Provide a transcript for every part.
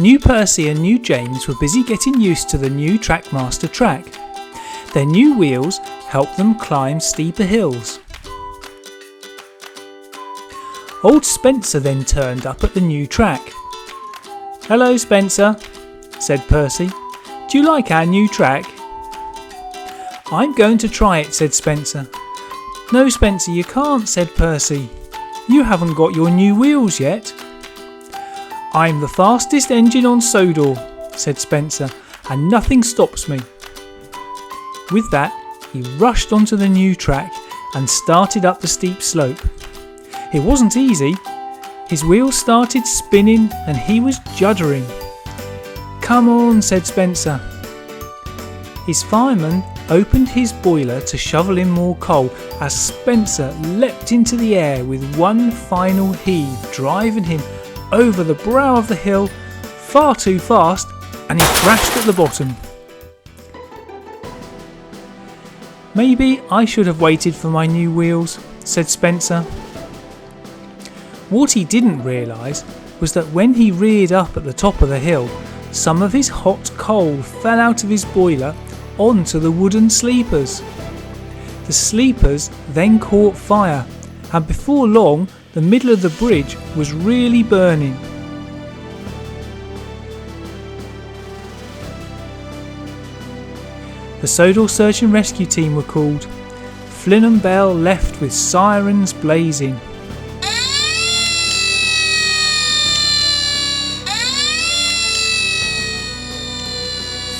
New Percy and new James were busy getting used to the new Trackmaster track. Their new wheels helped them climb steeper hills. Old Spencer then turned up at the new track. "Hello, Spencer," said Percy. "Do you like our new track?" "I'm going to try it," said Spencer. "No, Spencer, you can't," said Percy. "You haven't got your new wheels yet." "I'm the fastest engine on Sodor," said Spencer, "and nothing stops me." With that, he rushed onto the new track and started up the steep slope. It wasn't easy. His wheels started spinning and he was juddering. "Come on," said Spencer. His fireman opened his boiler to shovel in more coal as Spencer leapt into the air with one final heave, driving him over the brow of the hill far too fast, and he crashed at the bottom. "Maybe I should have waited for my new wheels," said Spencer. What he didn't realise was that when he reared up at the top of the hill, some of his hot coal fell out of his boiler onto the wooden sleepers. The sleepers then caught fire, and before long the middle of the bridge was really burning. The Sodor Search and Rescue team were called. Flynn and Bell left with sirens blazing.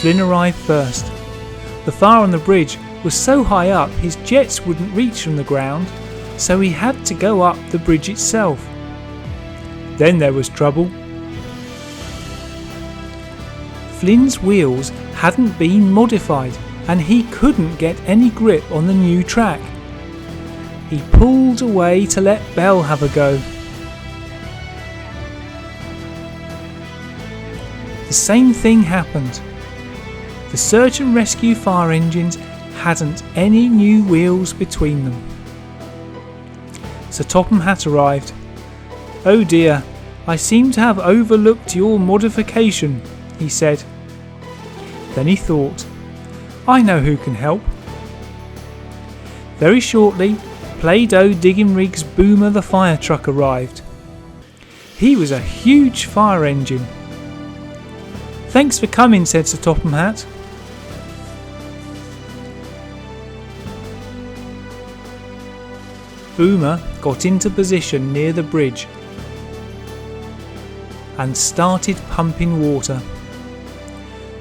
Flynn arrived first. The fire on the bridge was so high up his jets wouldn't reach from the ground, so he had to go up the bridge itself. Then there was trouble. Flynn's wheels hadn't been modified and he couldn't get any grip on the new track. He pulled away to let Bell have a go. The same thing happened. The search and rescue fire engines hadn't any new wheels between them. Sir Topham Hatt arrived. "Oh dear, I seem to have overlooked your modification," he said. Then he thought, "I know who can help." Very shortly, Play-Doh Digging Rig's Boomer the fire truck arrived. He was a huge fire engine. "Thanks for coming," said Sir Topham Hatt. Boomer got into position near the bridge and started pumping water.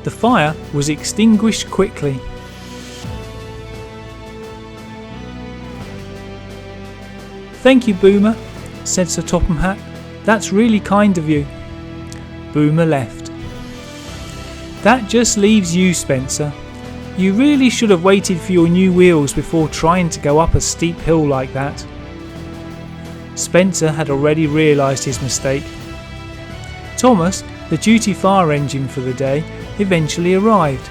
The fire was extinguished quickly. "Thank you, Boomer," said Sir Topham Hatt. "That's really kind of you." Boomer left. "That just leaves you, Spencer. You really should have waited for your new wheels before trying to go up a steep hill like that." Spencer had already realised his mistake. Thomas, the duty fire engine for the day, eventually arrived.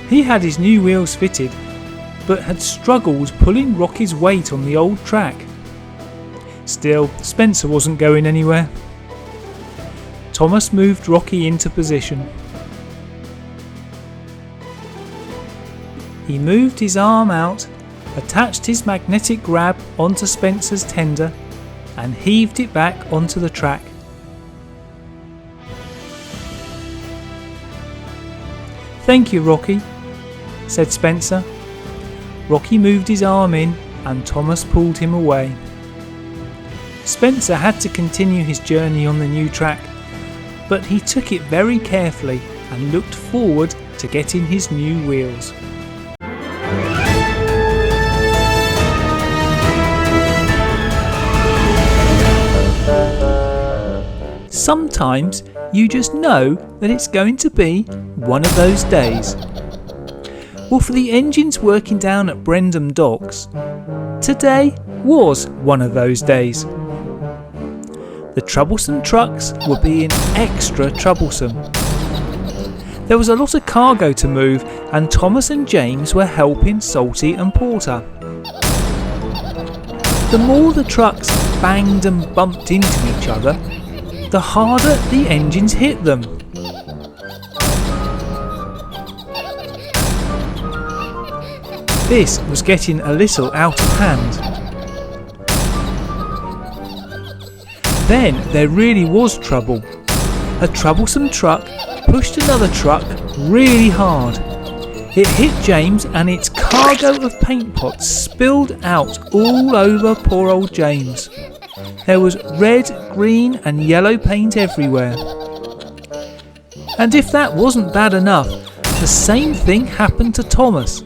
He had his new wheels fitted, but had struggled pulling Rocky's weight on the old track. Still, Spencer wasn't going anywhere. Thomas moved Rocky into position. He moved his arm out, attached his magnetic grab onto Spencer's tender, and heaved it back onto the track. "Thank you, Rocky," said Spencer. Rocky moved his arm in and Thomas pulled him away. Spencer had to continue his journey on the new track, but he took it very carefully and looked forward to getting his new wheels. Sometimes you just know that it's going to be one of those days. Well, for the engines working down at Brendam Docks, today was one of those days. The troublesome trucks were being extra troublesome. There was a lot of cargo to move and Thomas and James were helping Salty and Porter. The more the trucks banged and bumped into each other, the harder the engines hit them. This was getting a little out of hand. Then there really was trouble. A troublesome truck pushed another truck really hard. It hit James and its cargo of paint pots spilled out all over poor old James. There was red, green and yellow paint everywhere. And if that wasn't bad enough, the same thing happened to Thomas,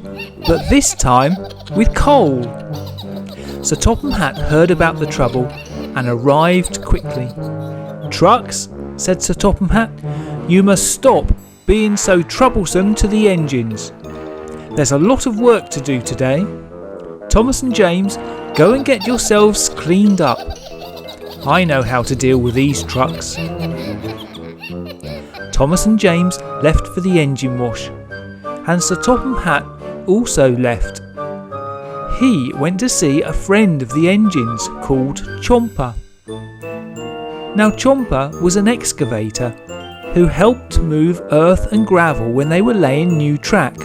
but this time with coal. Sir Topham Hatt heard about the trouble and arrived quickly. "Trucks," said Sir Topham Hatt, "you must stop being so troublesome to the engines. There's a lot of work to do today. Thomas and James, go and get yourselves cleaned up. I know how to deal with these trucks." Thomas and James left for the engine wash, and Sir Topham Hatt also left. He went to see a friend of the engines called Chomper. Now Chomper was an excavator who helped move earth and gravel when they were laying new track.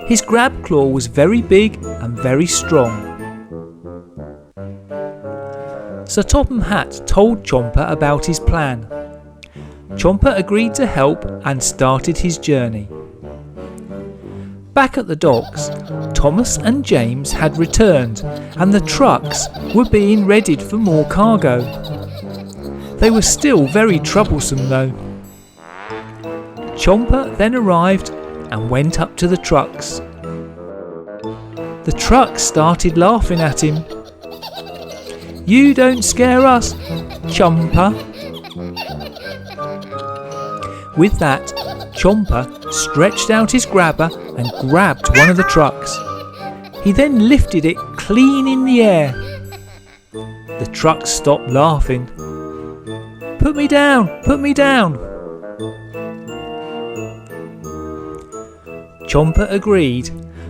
His grab claw was very big and very strong. Sir Topham Hatt told Chomper about his plan. Chomper agreed to help and started his journey. Back at the docks, Thomas and James had returned and the trucks were being readied for more cargo. They were still very troublesome though. Chomper then arrived and went up to the trucks. The trucks started laughing at him. "You don't scare us, Chomper." With that, Chomper stretched out his grabber and grabbed one of the trucks. He then lifted it clean in the air. The truck stopped laughing. "Put me down! Put me down!" Chomper agreed,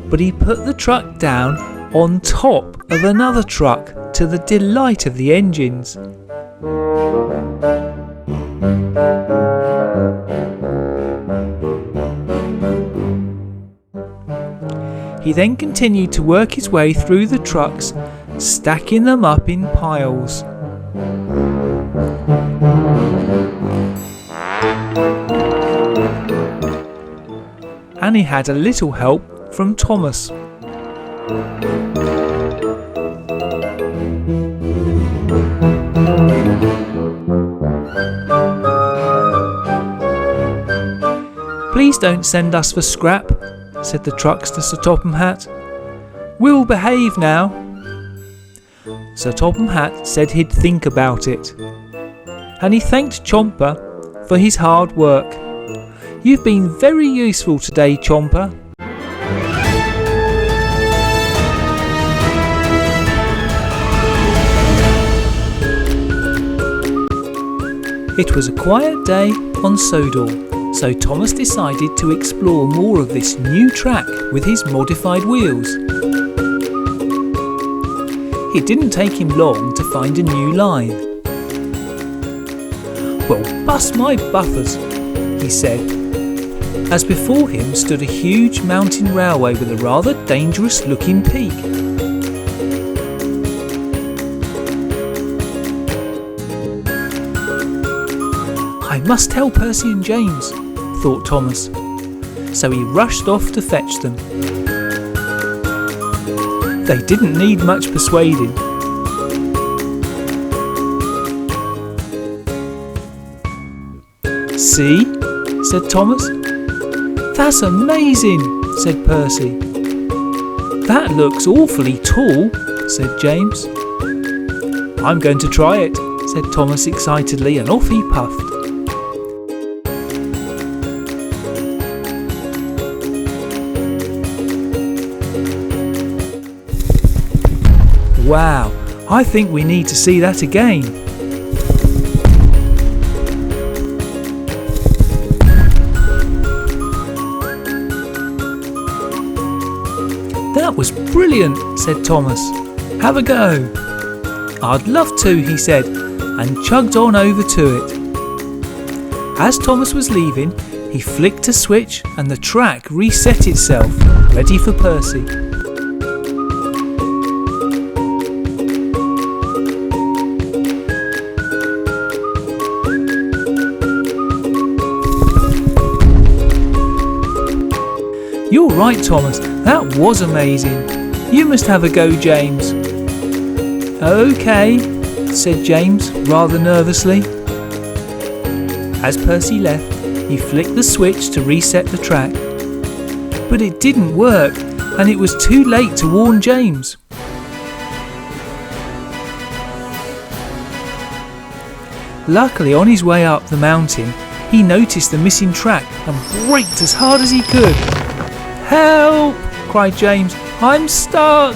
but he put the truck down on top of another truck to the delight of the engines. He then continued to work his way through the trucks, stacking them up in piles. And he had a little help from Thomas. "Please don't send us for scrap," said the trucks to Sir Topham Hatt. "We'll behave now." Sir Topham Hatt said he'd think about it, and he thanked Chomper for his hard work. "You've been very useful today, Chomper." It was a quiet day on Sodor, so Thomas decided to explore more of this new track with his modified wheels. It didn't take him long to find a new line. "Well, bust my buffers," he said, as before him stood a huge mountain railway with a rather dangerous looking peak. "I must tell Percy and James," thought Thomas, so he rushed off to fetch them. They didn't need much persuading. "See?" said Thomas. "That's amazing," said Percy. "That looks awfully tall," said James. "I'm going to try it," said Thomas excitedly, and off he puffed. Wow, I think we need to see that again. "That was brilliant," said Thomas. "Have a go." "I'd love to," he said, and chugged on over to it. As Thomas was leaving, he flicked a switch and the track reset itself, ready for Percy. You're right, Thomas, that was amazing. You must have a go, James. Okay, said James, rather nervously. As Percy left, he flicked the switch to reset the track. But it didn't work, and it was too late to warn James. Luckily, on his way up the mountain, he noticed the missing track and braked as hard as he could. "Help!" cried James. "I'm stuck!"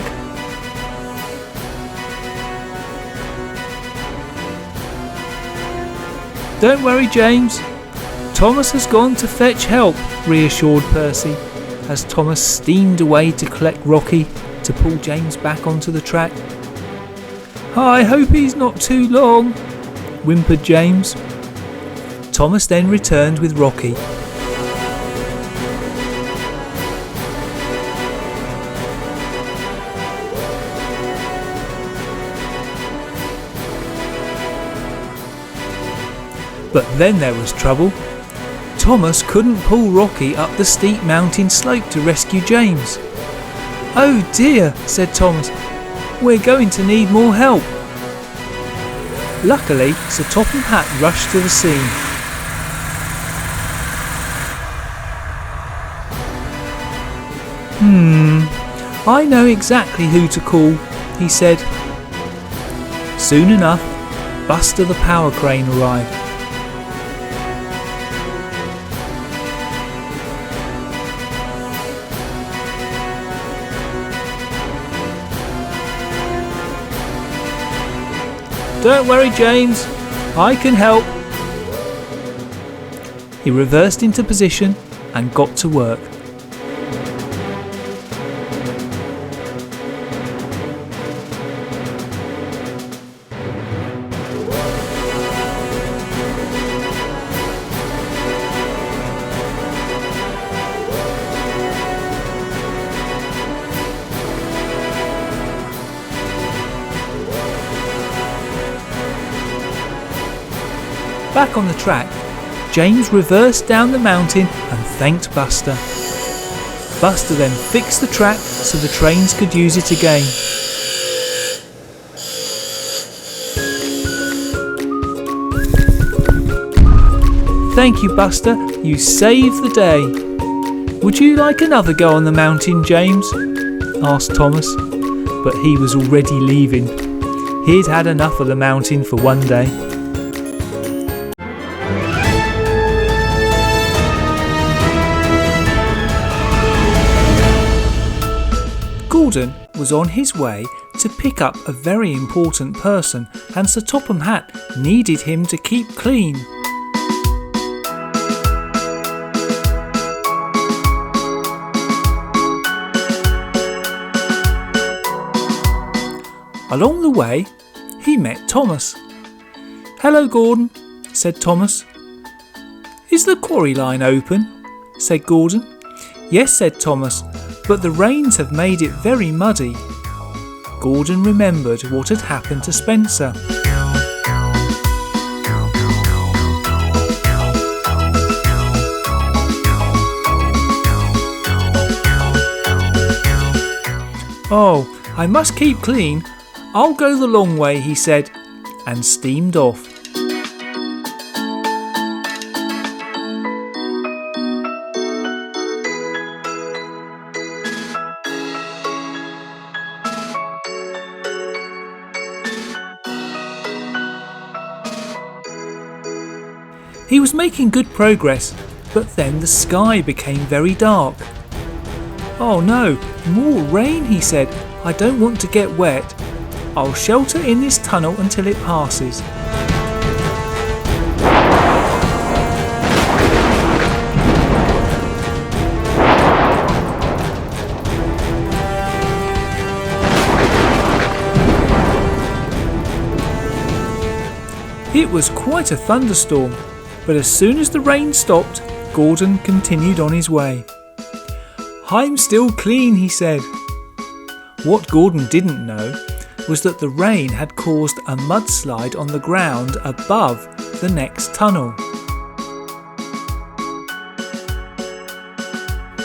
"Don't worry, James. Thomas has gone to fetch help," reassured Percy, as Thomas steamed away to collect Rocky to pull James back onto the track. "I hope he's not too long," whimpered James. Thomas then returned with Rocky. But then there was trouble. Thomas couldn't pull Rocky up the steep mountain slope to rescue James. "Oh dear," said Thomas, "we're going to need more help." Luckily, Sir Topham Hatt rushed to the scene. I know exactly who to call," he said. Soon enough, Buster the power crane arrived. "Don't worry, James, I can help." He reversed into position and got to work. Back on the track, James reversed down the mountain and thanked Buster. Buster then fixed the track so the trains could use it again. "Thank you, Buster, you saved the day. Would you like another go on the mountain, James?" asked Thomas, but he was already leaving. He'd had enough of the mountain for one day. Gordon was on his way to pick up a very important person, and Sir Topham Hatt needed him to keep clean. Along the way, he met Thomas. "Hello, Gordon," said Thomas. "Is the quarry line open?" said Gordon. "Yes," said Thomas, "but the rains have made it very muddy." Gordon remembered what had happened to Spencer. "Oh, I must keep clean. I'll go the long way," he said, and steamed off. He was making good progress, but then the sky became very dark. "Oh no, more rain," he said. "I don't want to get wet. I'll shelter in this tunnel until it passes." It was quite a thunderstorm, but as soon as the rain stopped, Gordon continued on his way. "I'm still clean," he said. What Gordon didn't know was that the rain had caused a mudslide on the ground above the next tunnel.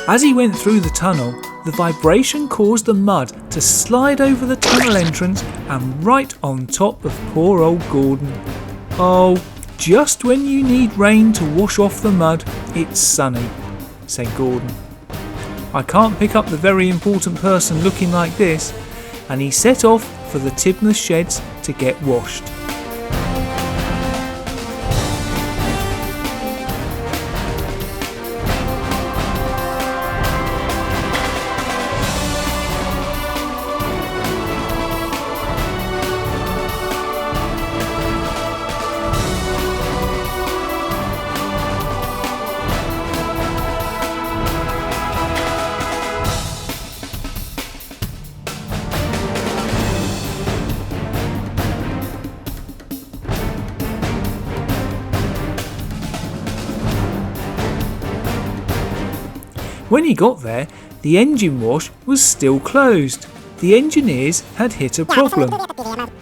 As he went through the tunnel, the vibration caused the mud to slide over the tunnel entrance and right on top of poor old Gordon. "Oh, just when you need rain to wash off the mud, it's sunny," said Gordon. "I can't pick up the very important person looking like this," and he set off for the Tidmouth sheds to get washed. When he got there, the engine wash was still closed. The engineers had hit a problem.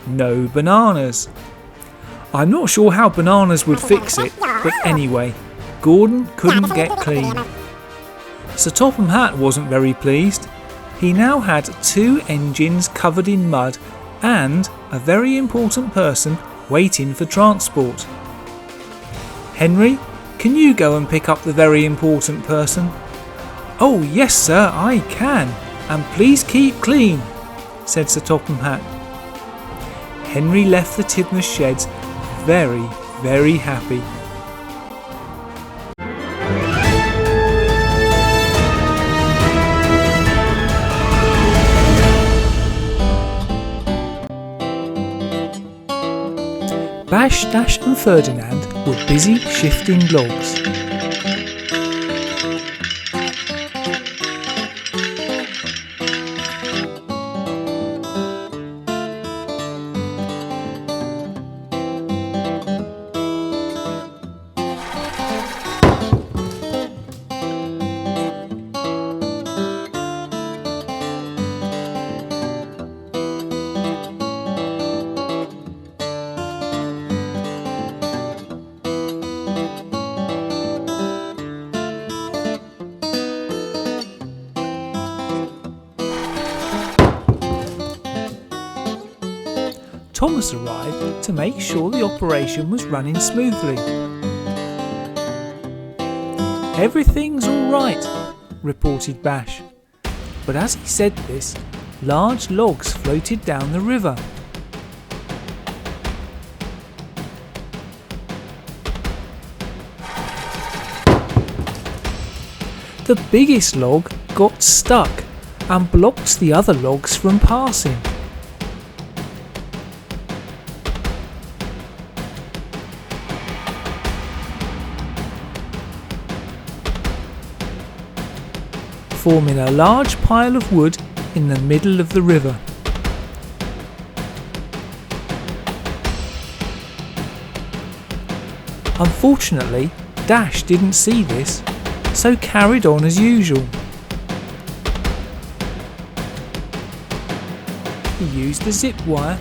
No bananas. I'm not sure how bananas would fix it, but anyway, Gordon couldn't get clean. Sir Topham Hatt wasn't very pleased. He now had 2 engines covered in mud and a very important person waiting for transport. "Henry, can you go and pick up the very important person?" "Oh yes sir, I can, and please keep clean," said Sir Topham Hatt. Henry left the Tidmouth sheds very, very happy. Bash, Dash and Ferdinand were busy shifting logs. Thomas arrived to make sure the operation was running smoothly. "Everything's all right," reported Bash. But as he said this, large logs floated down the river. The biggest log got stuck and blocked the other logs from passing. Forming a large pile of wood in the middle of the river. Unfortunately, Dash didn't see this, so carried on as usual. He used the zip wire,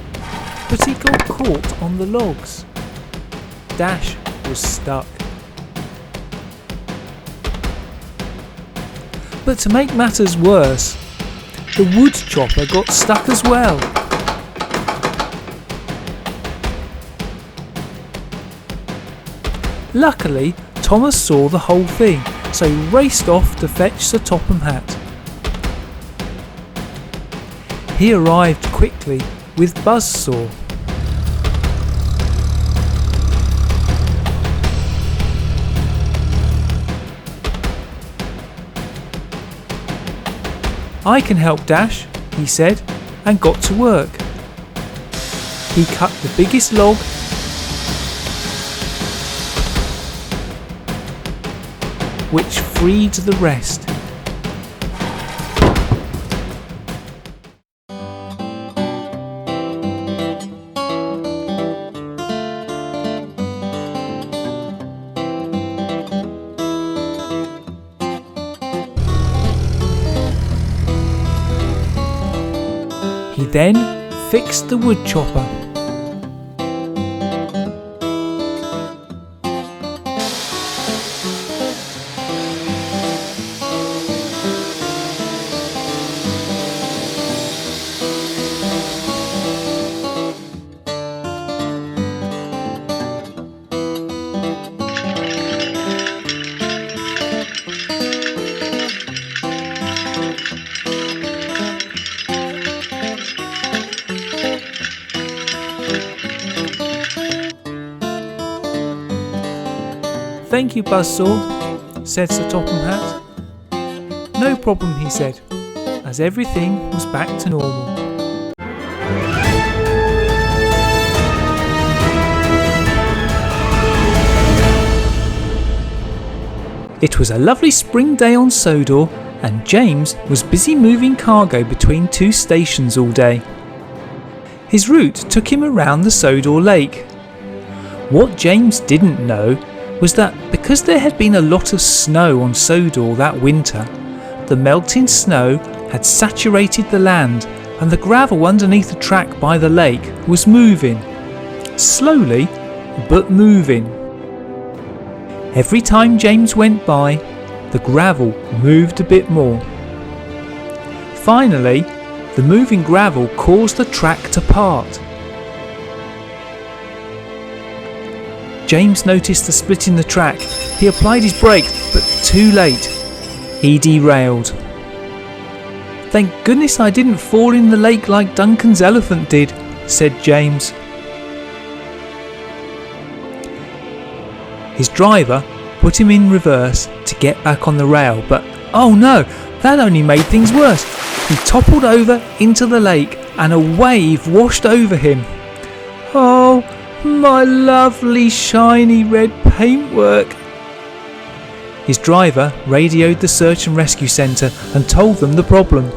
but he got caught on the logs. Dash was stuck. But to make matters worse, the wood chopper got stuck as well. Luckily, Thomas saw the whole thing, so he raced off to fetch Sir Topham Hatt. He arrived quickly with Buzzsaw. "I can help Dash," he said, and got to work. He cut the biggest log, which freed the rest. He then fixed the wood chopper. "Thank you, Buzzsaw," said Sir Topham Hatt. "No problem," he said, as everything was back to normal. It was a lovely spring day on Sodor, and James was busy moving cargo between two stations all day. His route took him around the Sodor Lake. What James didn't know was that because there had been a lot of snow on Sodor that winter, the melting snow had saturated the land and the gravel underneath the track by the lake was moving. Slowly, but moving. Every time James went by, the gravel moved a bit more. Finally, the moving gravel caused the track to part. James noticed the split in the track. He applied his brakes, but too late. He derailed. "Thank goodness I didn't fall in the lake like Duncan's elephant did," said James. His driver put him in reverse to get back on the rail, but oh no, that only made things worse. He toppled over into the lake and a wave washed over him. "Oh, my lovely shiny red paintwork." His driver radioed the search and rescue centre and told them the problem.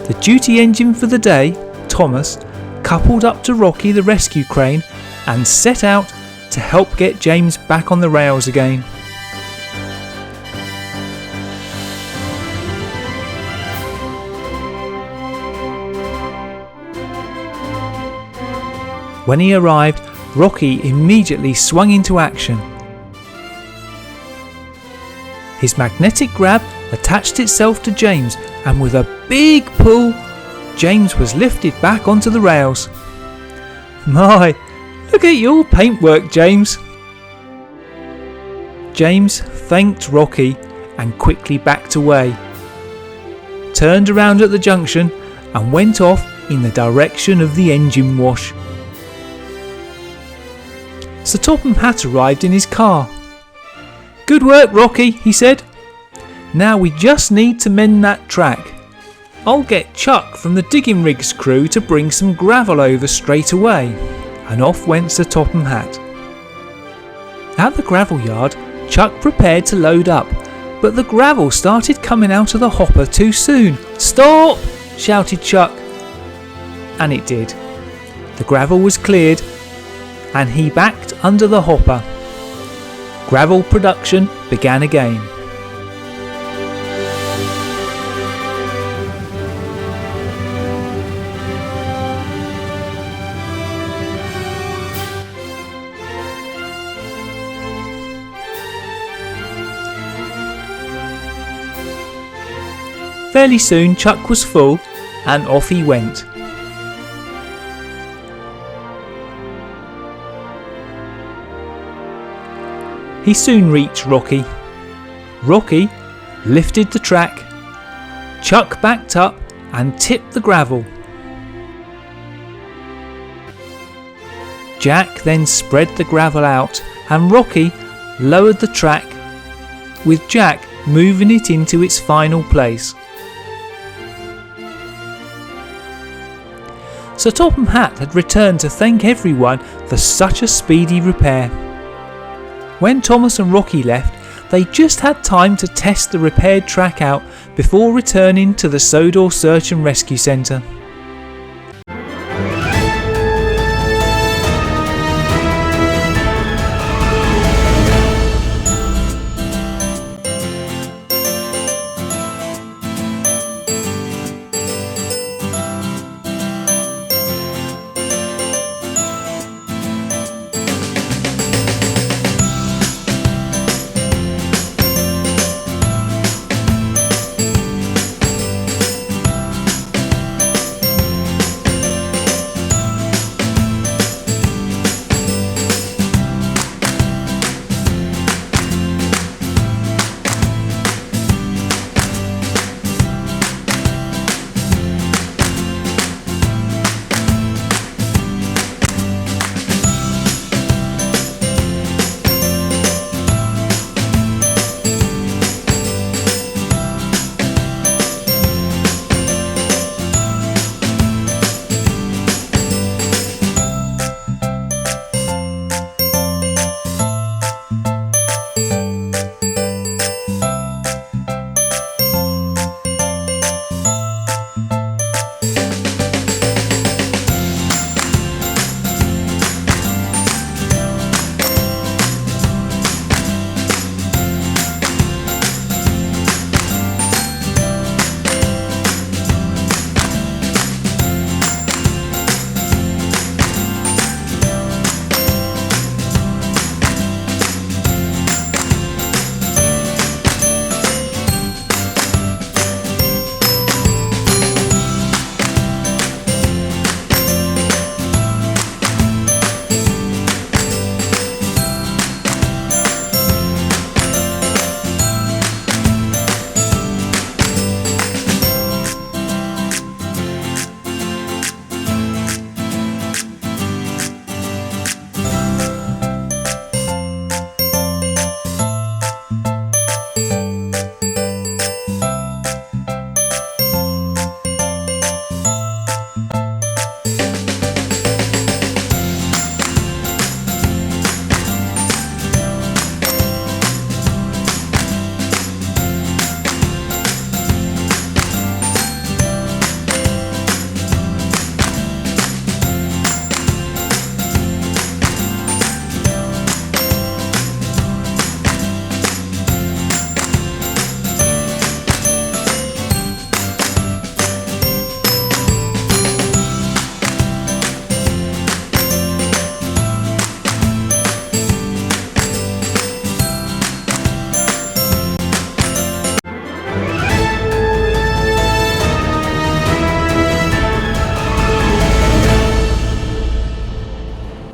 The duty engine for the day, Thomas, coupled up to Rocky the rescue crane and set out to help get James back on the rails again. When he arrived, Rocky immediately swung into action. His magnetic grab attached itself to James, and with a big pull, James was lifted back onto the rails. "My, look at your paintwork, James." James thanked Rocky and quickly backed away, turned around at the junction and went off in the direction of the engine wash. Sir Topham Hatt arrived in his car. "Good work, Rocky," he said. "Now we just need to mend that track. I'll get Chuck from the digging rigs crew to bring some gravel over straight away." And off went Sir Topham Hatt. At the gravel yard, Chuck prepared to load up, but the gravel started coming out of the hopper too soon. "Stop!" shouted Chuck. And it did. The gravel was cleared, and he backed under the hopper. Gravel production began again. Fairly soon Chuck was full, and off he went. He soon reached Rocky. Rocky lifted the track. Chuck backed up and tipped the gravel. Jack then spread the gravel out and Rocky lowered the track, with Jack moving it into its final place. Sir Topham Hatt had returned to thank everyone for such a speedy repair. When Thomas and Rocky left, they just had time to test the repaired track out before returning to the Sodor Search and Rescue Centre.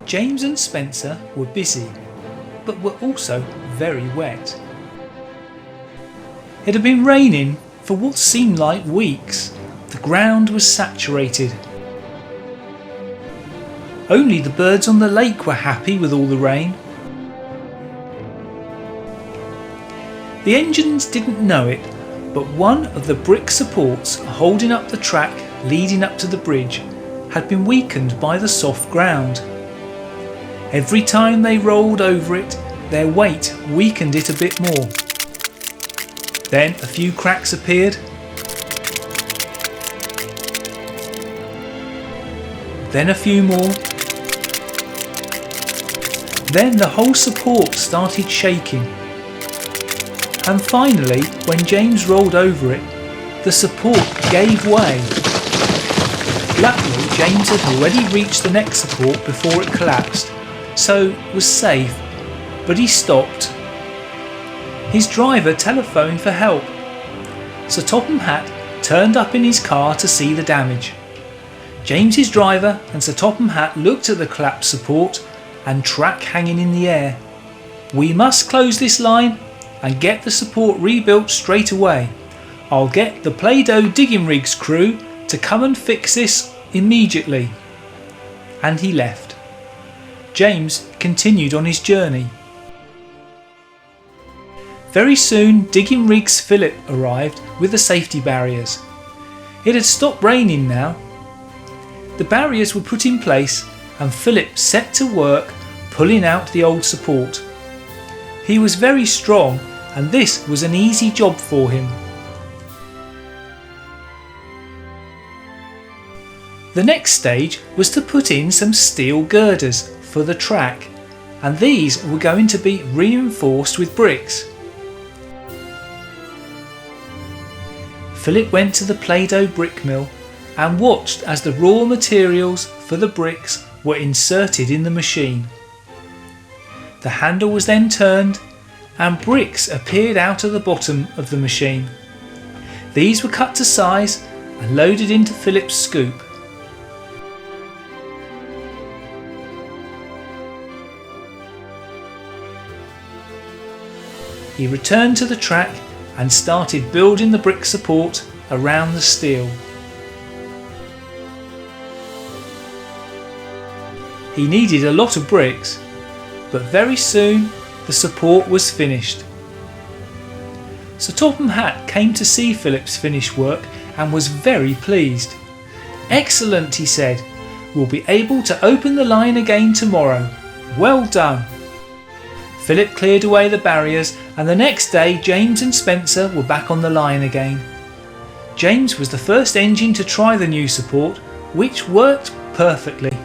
James and Spencer were busy, but were also very wet. It had been raining for what seemed like weeks. The ground was saturated. Only the birds on the lake were happy with all the rain. The engines didn't know it, but one of the brick supports holding up the track leading up to the bridge had been weakened by the soft ground. Every time they rolled over it, their weight weakened it a bit more. Then a few cracks appeared. Then a few more. Then the whole support started shaking. And finally, when James rolled over it, the support gave way. Luckily, James had already reached the next support before it collapsed, so was safe, but he stopped. His driver telephoned for help. Sir Topham Hatt turned up in his car to see the damage. James's driver and Sir Topham Hatt looked at the collapsed support and track hanging in the air. "We must close this line and get the support rebuilt straight away. I'll get the Play-Doh digging rigs crew to come and fix this immediately." And he left. James continued on his journey. Very soon Digging Rigs Philip arrived with the safety barriers. It had stopped raining now. The barriers were put in place and Philip set to work pulling out the old support. He was very strong and this was an easy job for him. The next stage was to put in some steel girders for the track, and these were going to be reinforced with bricks. Philip went to the Play-Doh brick mill and watched as the raw materials for the bricks were inserted in the machine. The handle was then turned and bricks appeared out of the bottom of the machine. These were cut to size and loaded into Philip's scoop. He returned to the track and started building the brick support around the steel. He needed a lot of bricks, but very soon the support was finished. Sir Topham Hatt came to see Philip's finished work and was very pleased. "Excellent," he said. "We'll be able to open the line again tomorrow. Well done." Philip cleared away the barriers and the next day James and Spencer were back on the line again. James was the first engine to try the new support, which worked perfectly.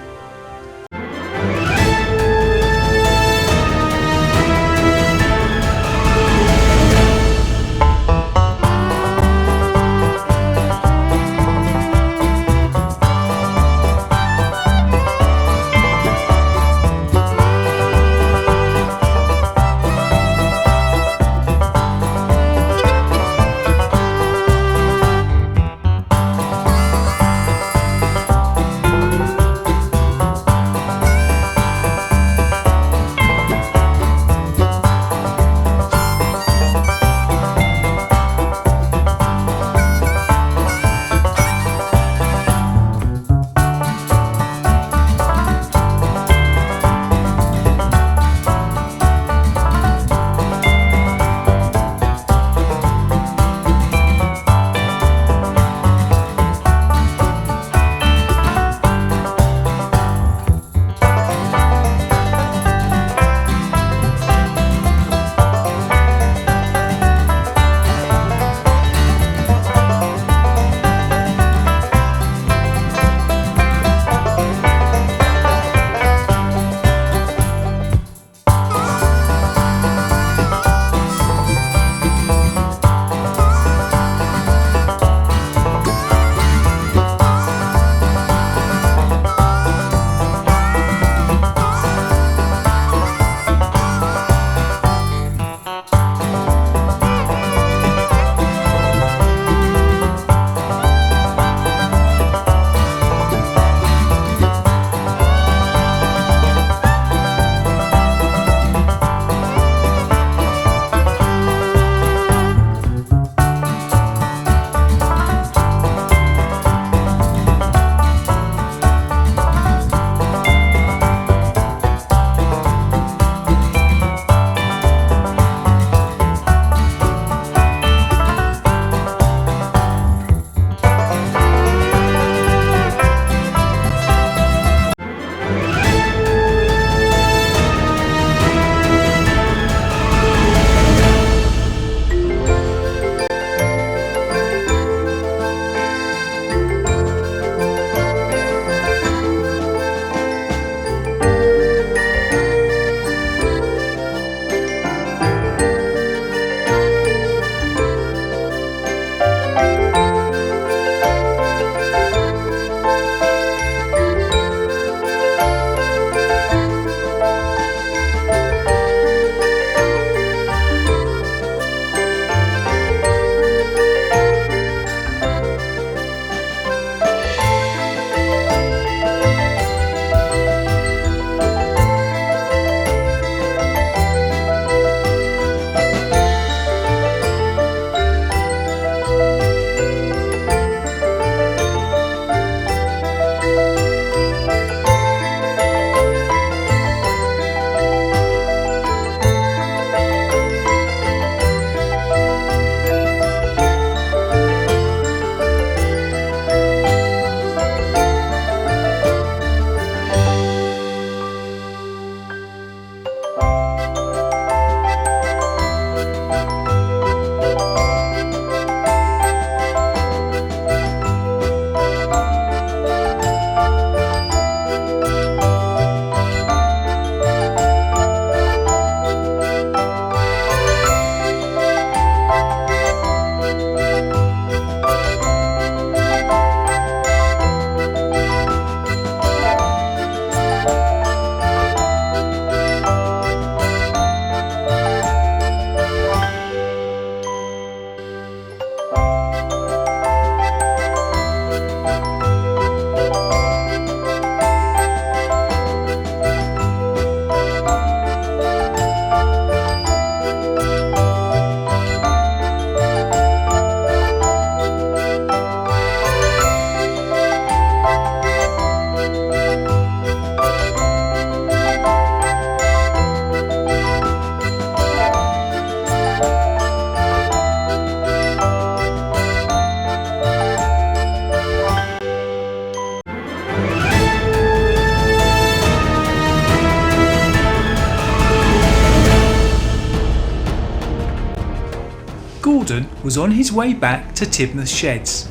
Gordon was on his way back to Tibneth Sheds.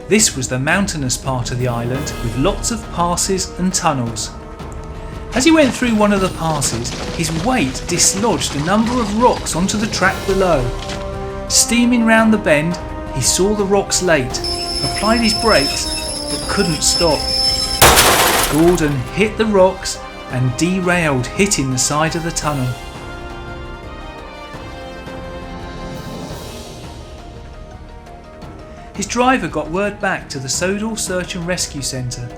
This was the mountainous part of the island with lots of passes and tunnels. As he went through one of the passes, his weight dislodged a number of rocks onto the track below. Steaming round the bend, he saw the rocks late, applied his brakes, but couldn't stop. Gordon hit the rocks and derailed, hitting the side of the tunnel. His driver got word back to the Sodor Search and Rescue Centre.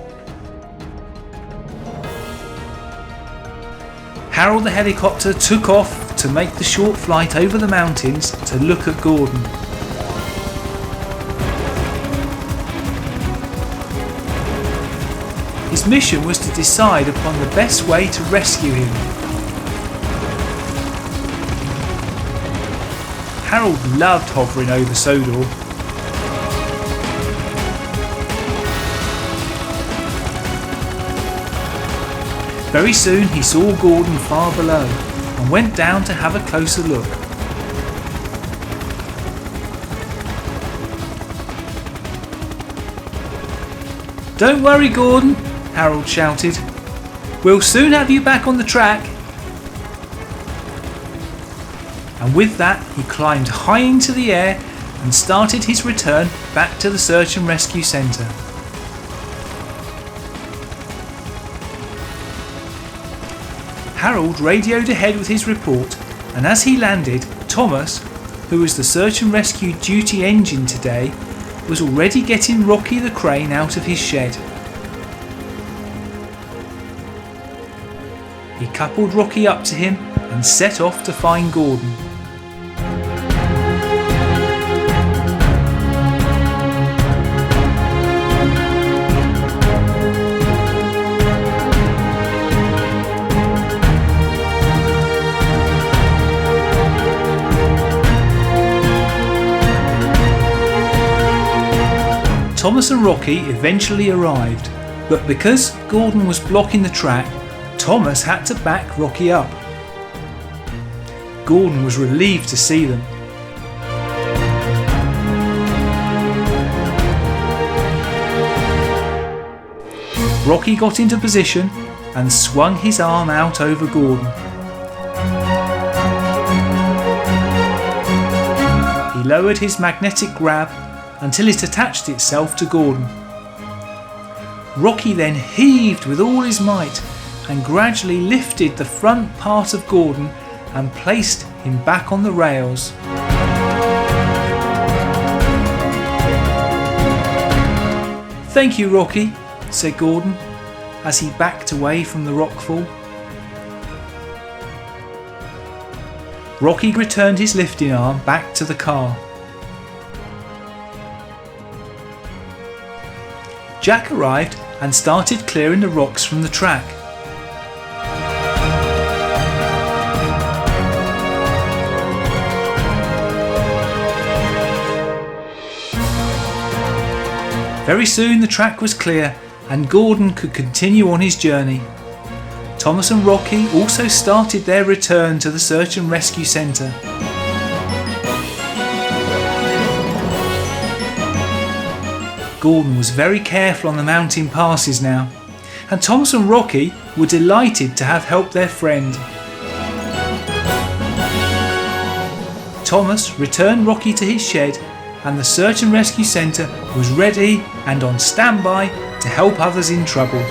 Harold the helicopter took off to make the short flight over the mountains to look at Gordon. His mission was to decide upon the best way to rescue him. Harold loved hovering over Sodor. Very soon he saw Gordon far below and went down to have a closer look. "Don't worry, Gordon," Harold shouted. "We'll soon have you back on the track." And with that he climbed high into the air and started his return back to the Search and Rescue Centre. Harold radioed ahead with his report, and as he landed, Thomas, who was the search and rescue duty engine today, was already getting Rocky the crane out of his shed. He coupled Rocky up to him and set off to find Gordon. Thomas and Rocky eventually arrived, but because Gordon was blocking the track, Thomas had to back Rocky up. Gordon was relieved to see them. Rocky got into position and swung his arm out over Gordon. He lowered his magnetic grab until it attached itself to Gordon. Rocky then heaved with all his might and gradually lifted the front part of Gordon and placed him back on the rails. "Thank you, Rocky," said Gordon as he backed away from the rockfall. Rocky returned his lifting arm back to the car. Jack arrived and started clearing the rocks from the track. Very soon the track was clear and Gordon could continue on his journey. Thomas and Rocky also started their return to the Search and Rescue Centre. Gordon was very careful on the mountain passes now, and Thomas and Rocky were delighted to have helped their friend. Thomas returned Rocky to his shed, and the Search and Rescue Centre was ready and on standby to help others in trouble.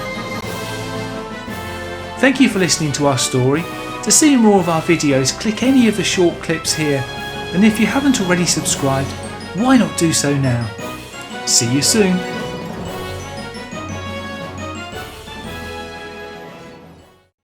Thank you for listening to our story. To see more of our videos, click any of the short clips here, and if you haven't already subscribed, why not do so now? See you soon.